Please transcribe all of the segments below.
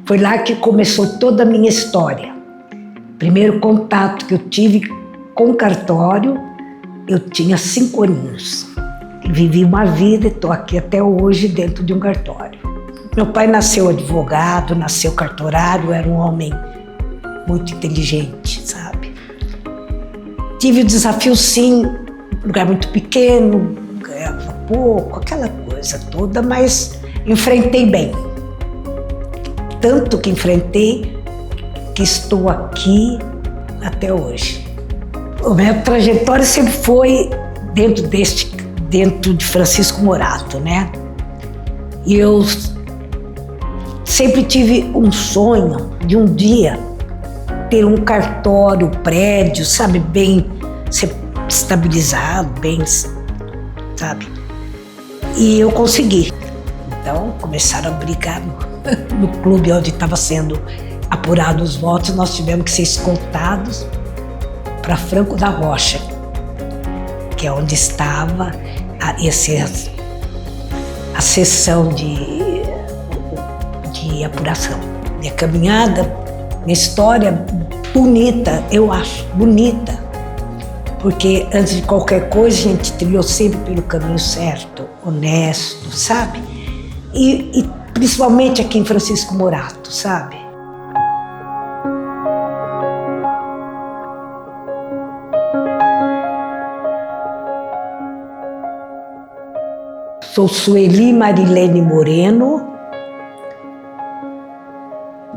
Foi lá que começou toda a minha história. Primeiro contato que eu tive com cartório, eu tinha 5 aninhos. Vivi uma vida e estou aqui até hoje dentro de um cartório. Meu pai nasceu advogado, nasceu cartorário, era um homem muito inteligente, sabe? Tive o desafio, sim, um lugar muito pequeno, ganhava pouco, aquela coisa toda, mas enfrentei bem. Tanto que enfrentei que estou aqui até hoje. A minha trajetória sempre foi dentro de Francisco Morato, né? E eu sempre tive um sonho de um dia ter um cartório, prédio, sabe, bem estabilizado, bem, sabe? E eu consegui. Então começaram a brigar no clube onde estava sendo apurados os votos, nós tivemos que ser escoltados para Franco da Rocha, que é onde estava a sessão de apuração. Minha caminhada, minha história bonita, eu acho, bonita, porque antes de qualquer coisa a gente trilhou sempre pelo caminho certo, honesto, sabe? E principalmente aqui em Francisco Morato, sabe? Sou Sueli Marilene Moreno,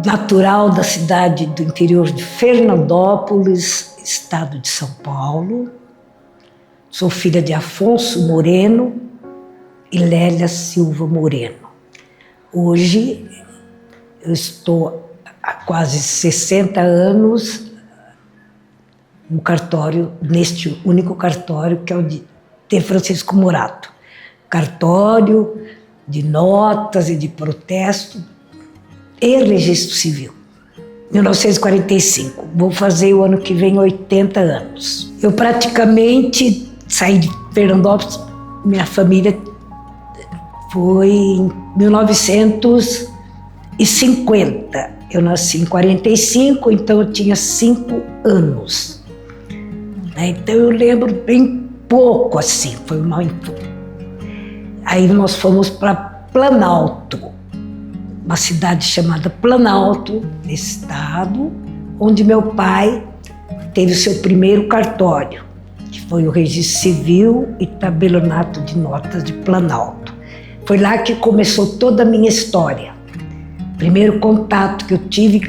natural da cidade do interior de Fernandópolis, estado de São Paulo. Sou filha de Afonso Moreno e Lélia Silva Moreno. Hoje eu estou há quase 60 anos no cartório, neste único cartório que é o de Francisco Morato. Cartório de notas e de protesto e registro civil. 1945, vou fazer o ano que vem 80 anos. Eu praticamente saí de Fernandópolis, minha família foi em 1950. Eu nasci em 45, então eu tinha 5 anos. Então eu lembro bem pouco assim, foi uma... Aí nós fomos para Planalto, uma cidade chamada Planalto, estado, onde meu pai teve o seu primeiro cartório, que foi o Registro Civil e Tabelionato de Notas de Planalto. Foi lá que começou toda a minha história. Primeiro contato que eu tive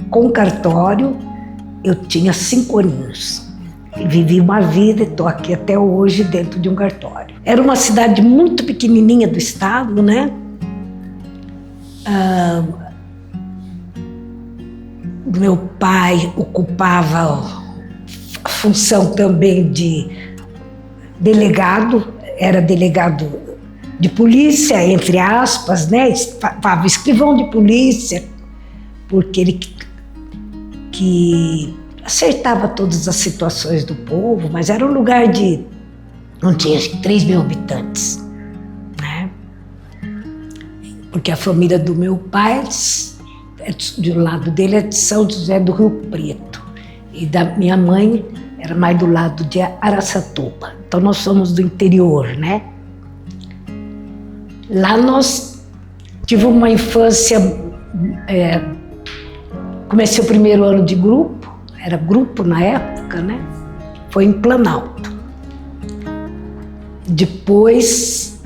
com cartório, eu tinha 5 aninhos. Vivi uma vida e estou aqui até hoje dentro de um cartório. Era uma cidade muito pequenininha do estado, né? Meu pai ocupava a função também de delegado, era delegado de polícia, entre aspas, né? Falava escrivão de polícia, porque ele que acertava todas as situações do povo, mas era um lugar de... não tinha 3 mil habitantes, né? Porque a família do meu pai, do lado dele, é de São José do Rio Preto. E da minha mãe era mais do lado de Araçatuba. Então nós somos do interior, né? Lá nós tivemos uma infância... comecei o primeiro ano de grupo, era grupo na época, né? Foi em Planalto. Depois,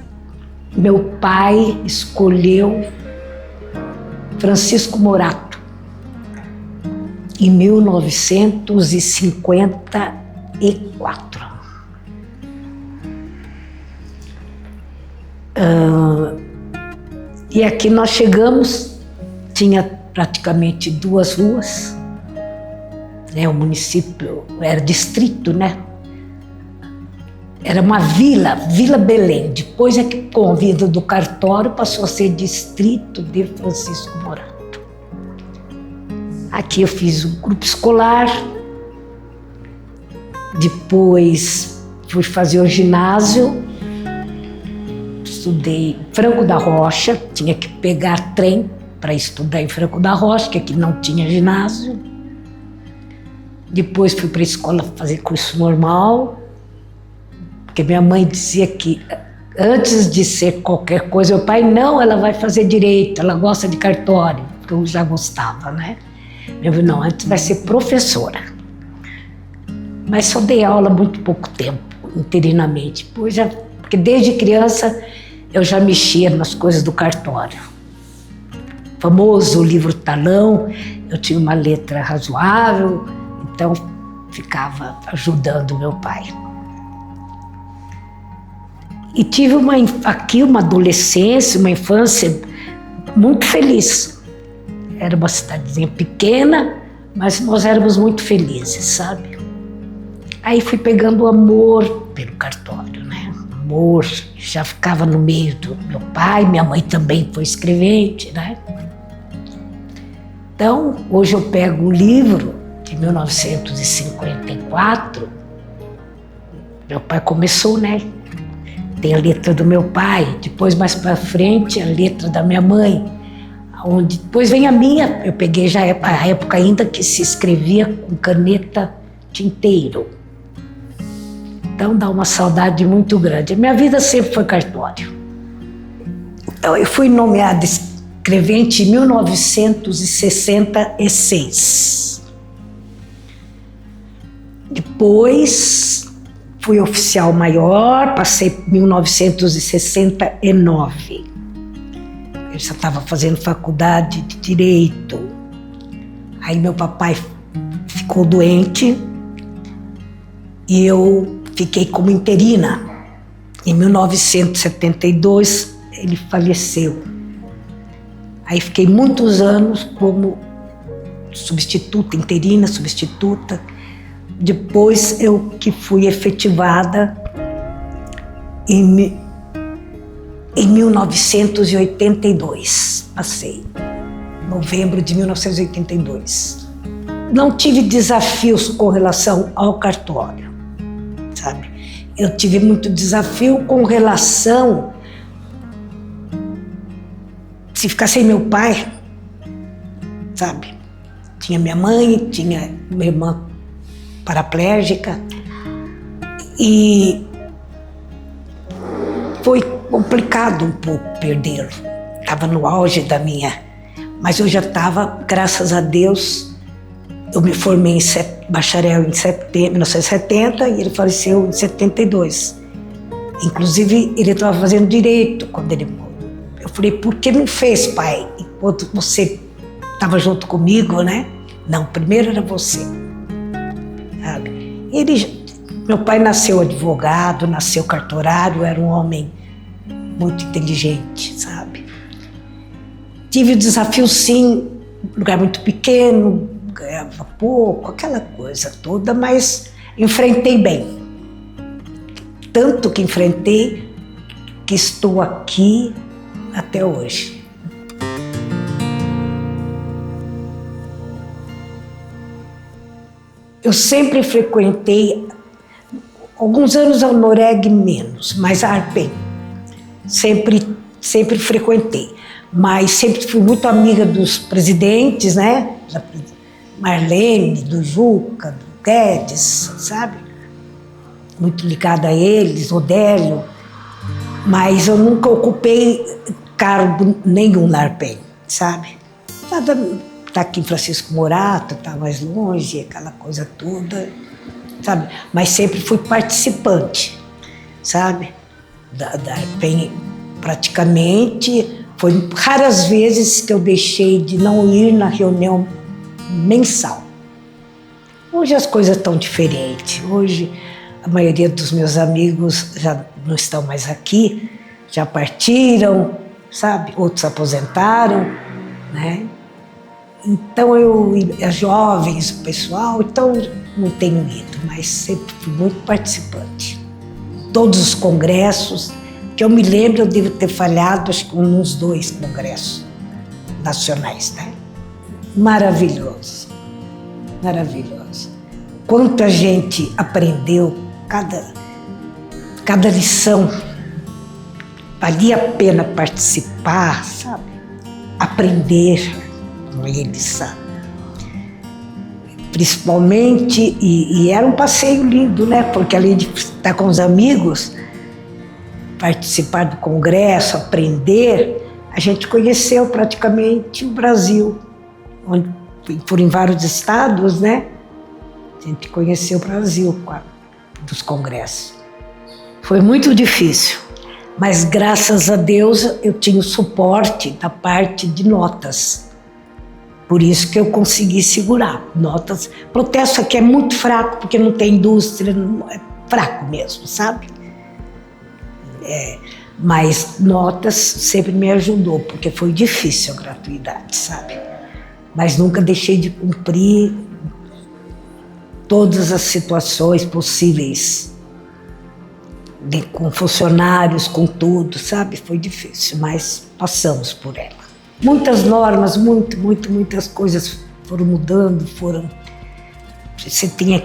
meu pai escolheu Francisco Morato, em 1954. E aqui nós chegamos, tinha praticamente 2 ruas, né? O município era distrito, né? Era uma vila, Vila Belém. Depois é que, com a vinda do cartório, passou a ser distrito de Francisco Morato. Aqui eu fiz um grupo escolar, depois fui fazer o ginásio, estudei Franco da Rocha, tinha que pegar trem para estudar em Franco da Rocha, que aqui não tinha ginásio. Depois fui para a escola fazer curso normal, porque minha mãe dizia que antes de ser qualquer coisa, meu pai, não, ela vai fazer direito, ela gosta de cartório, porque eu já gostava, né? Eu falei, não, antes vai ser professora. Mas só dei aula há muito pouco tempo, interinamente. Porque desde criança eu já mexia nas coisas do cartório. O famoso livro talão, eu tinha uma letra razoável, então ficava ajudando meu pai. E tive aqui uma adolescência, uma infância muito feliz. Era uma cidadezinha pequena, mas nós éramos muito felizes, sabe? Aí fui pegando amor pelo cartório, né? Amor, já ficava no meio do meu pai, minha mãe também foi escrevente, né? Então, hoje eu pego um livro de 1954, meu pai começou, né? Tem a letra do meu pai, depois mais para frente a letra da minha mãe, onde depois vem a minha, eu peguei já a época ainda que se escrevia com caneta tinteiro. Então dá uma saudade muito grande. A minha vida sempre foi cartório. Então eu fui nomeada escrevente em 1966. Depois fui oficial maior, passei em 1969. Eu já estava fazendo faculdade de Direito. Aí meu papai ficou doente e eu fiquei como interina. Em 1972 ele faleceu. Aí fiquei muitos anos como substituta, interina, substituta. Depois eu que fui efetivada em 1982, passei, novembro de 1982. Não tive desafios com relação ao cartório, sabe? Eu tive muito desafio com relação, se ficar sem meu pai, sabe? Tinha minha mãe, tinha minha irmã paraplégica e foi complicado um pouco perdê-lo. Estava no auge da minha, mas eu já estava, graças a Deus, eu me formei em bacharel em 1970 e ele faleceu em 72. Inclusive, ele estava fazendo direito quando ele morreu. Eu falei, por que não fez, pai? Enquanto você estava junto comigo, né? Não, primeiro era você. Sabe? Meu pai nasceu advogado, nasceu cartorário, era um homem muito inteligente, sabe? Tive o desafio, sim, lugar muito pequeno, ganhava pouco, aquela coisa toda, mas enfrentei bem. Tanto que enfrentei que estou aqui até hoje. Eu sempre frequentei, alguns anos a Noreg menos, mas a Arpen. Sempre frequentei. Mas sempre fui muito amiga dos presidentes, né? Da Marlene, do Juca, do Guedes, sabe? Muito ligada a eles, Odélio. Mas eu nunca ocupei cargo nenhum na Arpen, sabe? Nada. Tá aqui em Francisco Morato, tá mais longe, aquela coisa toda, sabe? Mas sempre fui participante, sabe? Da Arpen, praticamente. Foi raras vezes que eu deixei de não ir na reunião mensal. Hoje as coisas estão diferentes. Hoje a maioria dos meus amigos já não estão mais aqui, já partiram, sabe? Outros aposentaram, né? Então as jovens, o pessoal, então não tenho ido, mas sempre fui muito participante. Todos os congressos, que eu me lembro, eu devo ter falhado, acho que uns 2 congressos nacionais, né? Maravilhoso, maravilhoso. Quanto a gente aprendeu, cada lição, valia a pena participar, sabe? aprender com eles, sabe? Principalmente, e era um passeio lindo, né? Porque além de estar com os amigos, participar do congresso, aprender, a gente conheceu praticamente o Brasil, onde foram em vários estados, né? A gente conheceu o Brasil dos congressos. Foi muito difícil, mas graças a Deus eu tinha o suporte da parte de notas. Por isso que eu consegui segurar notas. Protesto aqui é muito fraco, porque não tem indústria, é fraco mesmo, sabe? Mas notas sempre me ajudou, porque foi difícil a gratuidade, sabe? Mas nunca deixei de cumprir todas as situações possíveis, com funcionários, com tudo, sabe? Foi difícil, mas passamos por ela. Muitas normas, muitas coisas foram mudando, você tem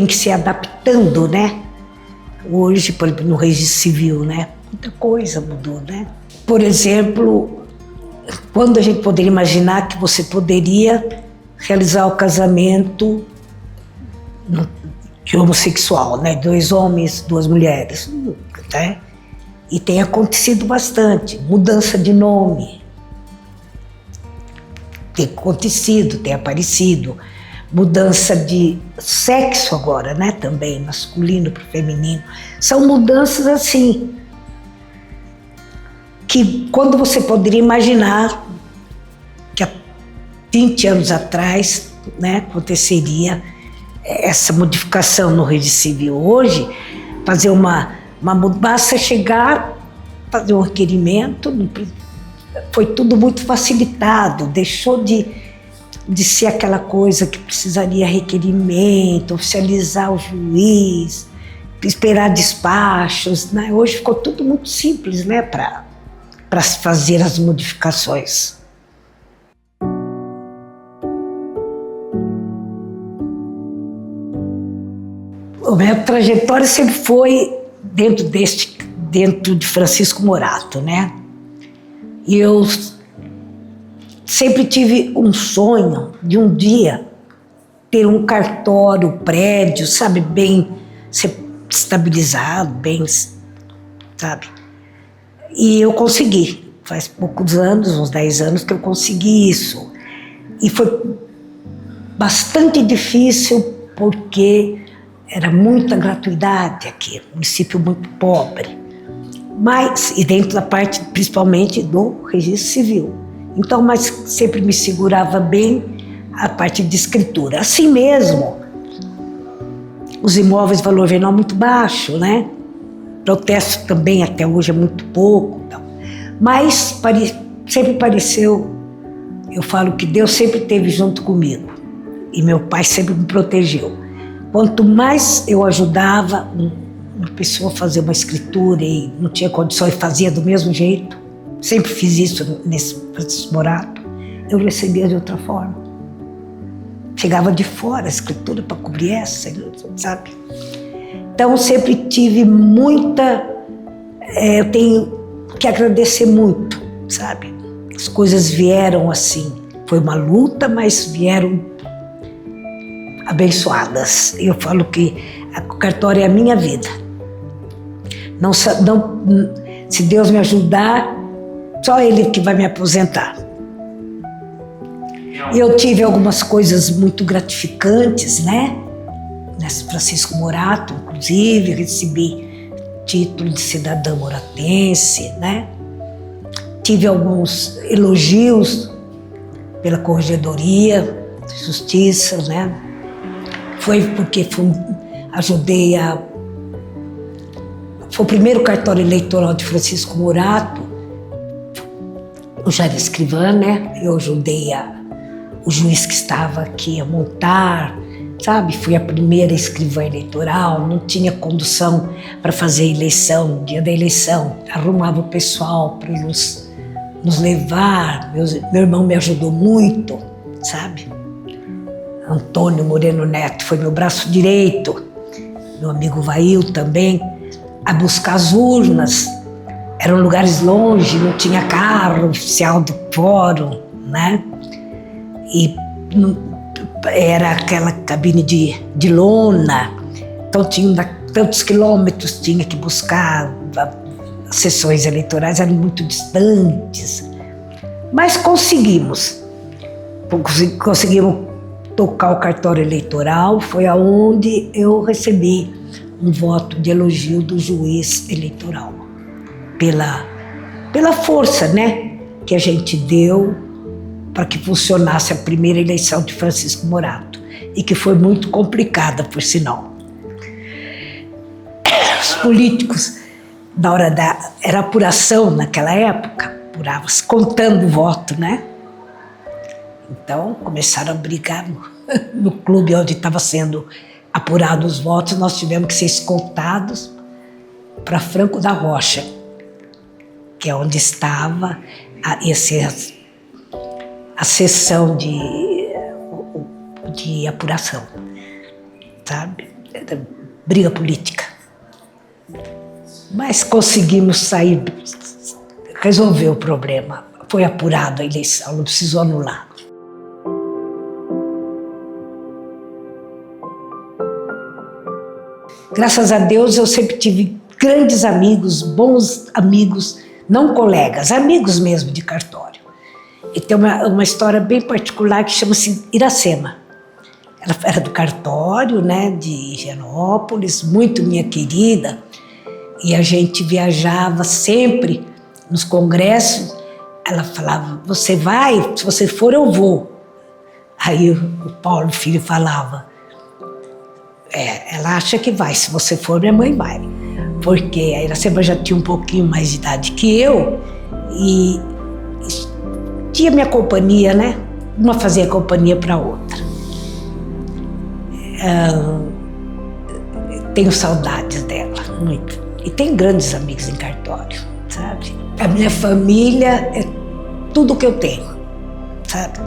que se adaptando, né? Hoje, por exemplo, no registro civil, né? Muita coisa mudou, né? Por exemplo, quando a gente poderia imaginar que você poderia realizar o casamento de homossexual, né? 2 homens, 2 mulheres, né? E tem acontecido bastante, mudança de nome. Tem acontecido, tem aparecido, mudança de sexo agora, né, também, masculino para o feminino. São mudanças assim, que quando você poderia imaginar que há 20 anos atrás, né, aconteceria essa modificação no registro civil. Hoje, fazer uma basta chegar, fazer um requerimento, foi tudo muito facilitado, deixou de ser aquela coisa que precisaria requerimento, oficializar o juiz, esperar despachos, né? Hoje ficou tudo muito simples, né, para se fazer as modificações. A minha trajetória sempre foi dentro de Francisco Morato, né? E eu sempre tive um sonho de um dia ter um cartório, prédio, sabe, bem estabilizado, bem, sabe? E eu consegui. Faz poucos anos, uns 10 anos que eu consegui isso. E foi bastante difícil porque era muita gratuidade aqui, município muito pobre. Mas, e dentro da parte principalmente do registro civil. Então, mas sempre me segurava bem a parte de escritura. Assim mesmo, os imóveis de valor venal muito baixo, né? Protesto também até hoje é muito pouco. Então. Mas sempre pareceu, eu falo que Deus sempre esteve junto comigo. E meu pai sempre me protegeu. Quanto mais eu ajudava uma pessoa a fazer uma escritura e não tinha condições, fazia do mesmo jeito, sempre fiz isso nesse Francisco Morato, eu recebia de outra forma. Chegava de fora a escritura para cobrir essa, sabe? Então sempre tive muita, eu tenho que agradecer muito, sabe? As coisas vieram assim, foi uma luta, mas vieram abençoadas. Eu falo que o cartório é a minha vida. Não, se Deus me ajudar, só Ele que vai me aposentar. Eu tive algumas coisas muito gratificantes, né? Nesse Francisco Morato, inclusive, recebi título de cidadã moratense, né? Tive alguns elogios pela Corregedoria de Justiça, né? Foi porque ajudei foi o primeiro cartório eleitoral de Francisco Morato, o Jair Escrivã, né? Eu ajudei o juiz que estava aqui a montar, sabe? Fui a primeira escrivã eleitoral, não tinha condução para fazer eleição, no dia da eleição. Arrumava o pessoal para nos levar. Meu irmão me ajudou muito, sabe? Antônio Moreno Neto foi meu braço direito, meu amigo Vail também, a buscar as urnas. eram lugares longe, não tinha carro oficial do fórum, né? E era aquela cabine de lona, então tinha tantos quilômetros, tinha que buscar, as sessões eleitorais eram muito distantes, mas conseguimos tocar o cartório eleitoral. Foi aonde eu recebi um voto de elogio do juiz eleitoral, pela força, né, que a gente deu para que funcionasse a primeira eleição de Francisco Morato, e que foi muito complicada, por sinal. Os políticos, na hora era apuração naquela época, apurava-se contando o voto, né? Então começaram a brigar no clube onde estava sendo apurados os votos. Nós tivemos que ser escoltados para Franco da Rocha, que é onde estava a sessão de apuração, sabe? Briga política. Mas conseguimos sair, resolver o problema. Foi apurada a eleição, não precisou anular. Graças a Deus eu sempre tive grandes amigos, bons amigos, não colegas, amigos mesmo de cartório. E tem uma história bem particular que chama-se Iracema. Ela era do cartório, né, de Higienópolis, muito minha querida, e a gente viajava sempre nos congressos. Ela falava, você vai? Se você for, eu vou. Aí o Paulo, filho, falava, ela acha que vai, se você for, minha mãe vai. Porque a Iracema já tinha um pouquinho mais de idade que eu, e tinha minha companhia, né? Uma fazia companhia para a outra. Tenho saudades dela, muito. E tenho grandes amigos em cartório, sabe? A minha família é tudo que eu tenho, sabe?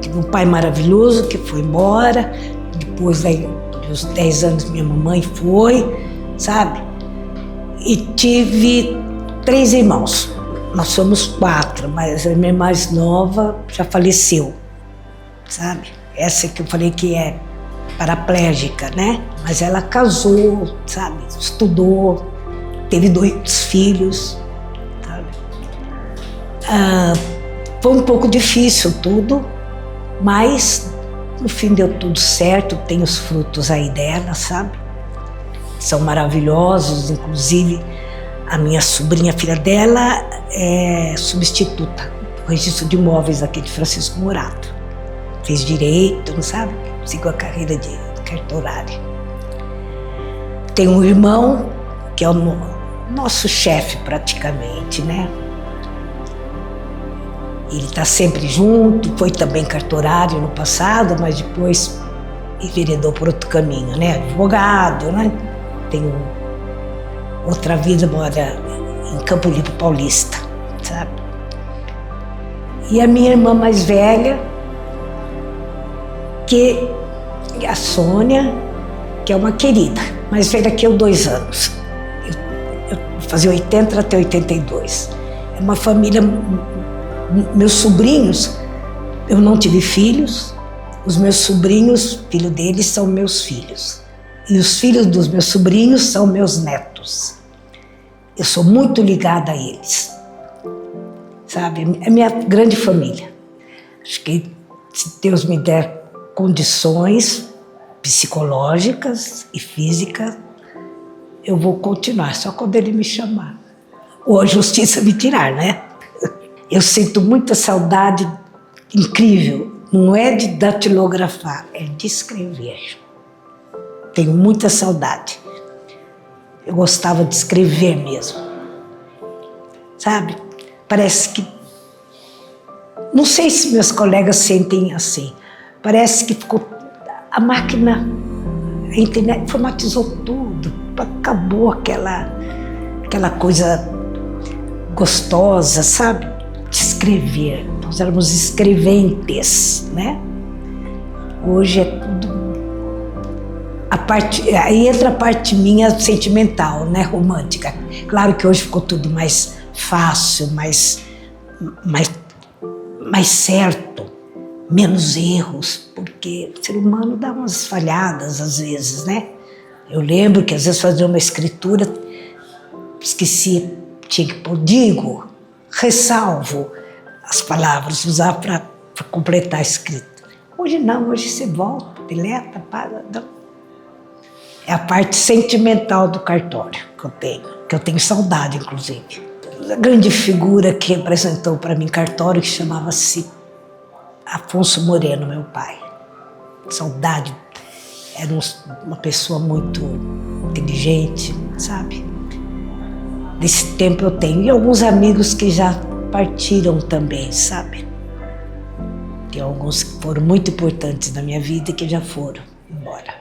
Tive um pai maravilhoso que foi embora, depois dos 10 anos minha mamãe foi, sabe? E tive 3 irmãos. Nós somos 4, mas a minha mais nova já faleceu, sabe? Essa que eu falei que é paraplégica, né? Mas ela casou, sabe? Estudou, teve 2 filhos, sabe? Foi um pouco difícil tudo, mas no fim deu tudo certo, tem os frutos aí dela, sabe? São maravilhosos, inclusive a minha sobrinha, filha dela, é substituta do registro de imóveis aqui de Francisco Morato. Fez direito, não sabe? Seguiu a carreira de cartorária. Tem um irmão, que é o nosso chefe praticamente, né? Ele está sempre junto, foi também cartorário no passado, mas depois enveredou por outro caminho, né? Advogado, né? Tem outra vida, mora em Campo Limpo Paulista, sabe? E a minha irmã mais velha, que é a Sônia, que é uma querida, mais velha que eu 2 anos. Eu fazia 80 até 82. É uma família. Meus sobrinhos, eu não tive filhos, os meus sobrinhos, filho deles, são meus filhos. E os filhos dos meus sobrinhos são meus netos. Eu sou muito ligada a eles, sabe? É minha grande família. Acho que se Deus me der condições psicológicas e físicas, eu vou continuar, só quando Ele me chamar. Ou a justiça me tirar, né? Eu sinto muita saudade incrível. Não é de datilografar, é de escrever. Tenho muita saudade. Eu gostava de escrever mesmo. Sabe? Parece que... Não sei se meus colegas sentem assim. Parece que ficou... A máquina, a internet informatizou tudo. Acabou aquela coisa gostosa, sabe? De escrever. Nós éramos escreventes, né? Hoje é tudo... Aí entra a parte minha sentimental, né? Romântica. Claro que hoje ficou tudo mais fácil, mais certo, menos erros, porque o ser humano dá umas falhadas às vezes, né? Eu lembro que às vezes fazia uma escritura, esqueci, tinha que pôr, digo, ressalvo as palavras, usar para completar a escrita. Hoje não, hoje você volta, deleta, para, não. É a parte sentimental do cartório que eu tenho saudade, inclusive. A grande figura que representou para mim cartório, que chamava-se Afonso Moreno, meu pai. Saudade. Era uma pessoa muito inteligente, sabe? Desse tempo eu tenho. E alguns amigos que já partiram também, sabe? Tem alguns que foram muito importantes na minha vida e que já foram embora.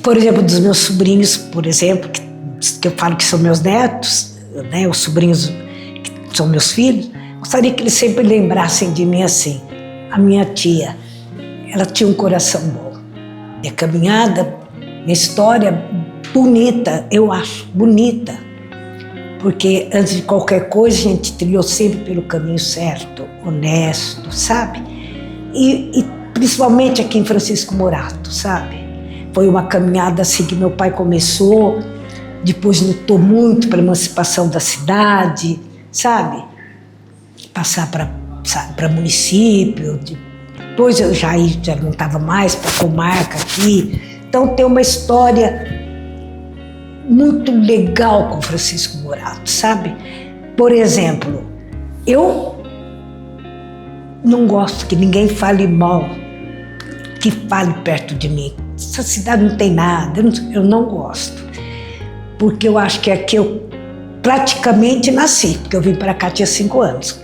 Por exemplo, dos meus sobrinhos, por exemplo, que eu falo que são meus netos, né, os sobrinhos que são meus filhos, gostaria que eles sempre lembrassem de mim assim. A minha tia, ela tinha um coração bom. Minha caminhada, minha história bonita, eu acho, bonita. Porque antes de qualquer coisa, a gente trilhou sempre pelo caminho certo, honesto, sabe? E principalmente aqui em Francisco Morato, sabe? Foi uma caminhada assim que meu pai começou, depois lutou muito pela emancipação da cidade, sabe? Passar para município, depois eu já não estava mais para comarca aqui. Então tem uma história muito legal com Francisco Morato, sabe? Por exemplo, eu não gosto que ninguém fale mal, que fale perto de mim. Essa cidade não tem nada, eu não gosto. Porque eu acho que aqui eu praticamente nasci, porque eu vim para cá tinha 5 anos.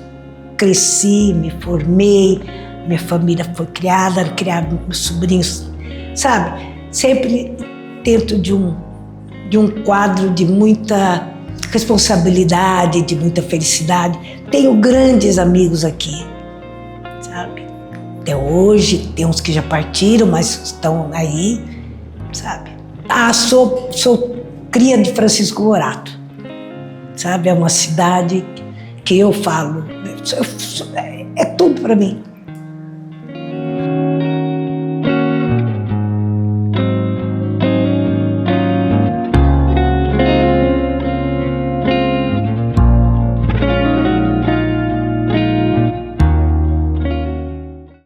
Cresci, me formei, minha família foi criaram meus sobrinhos, sabe? Sempre dentro de um quadro de muita responsabilidade, de muita felicidade. Tenho grandes amigos aqui, sabe? Até hoje, tem uns que já partiram, mas estão aí, sabe? Sou cria de Francisco Morato, sabe? É uma cidade que eu falo, é tudo para mim.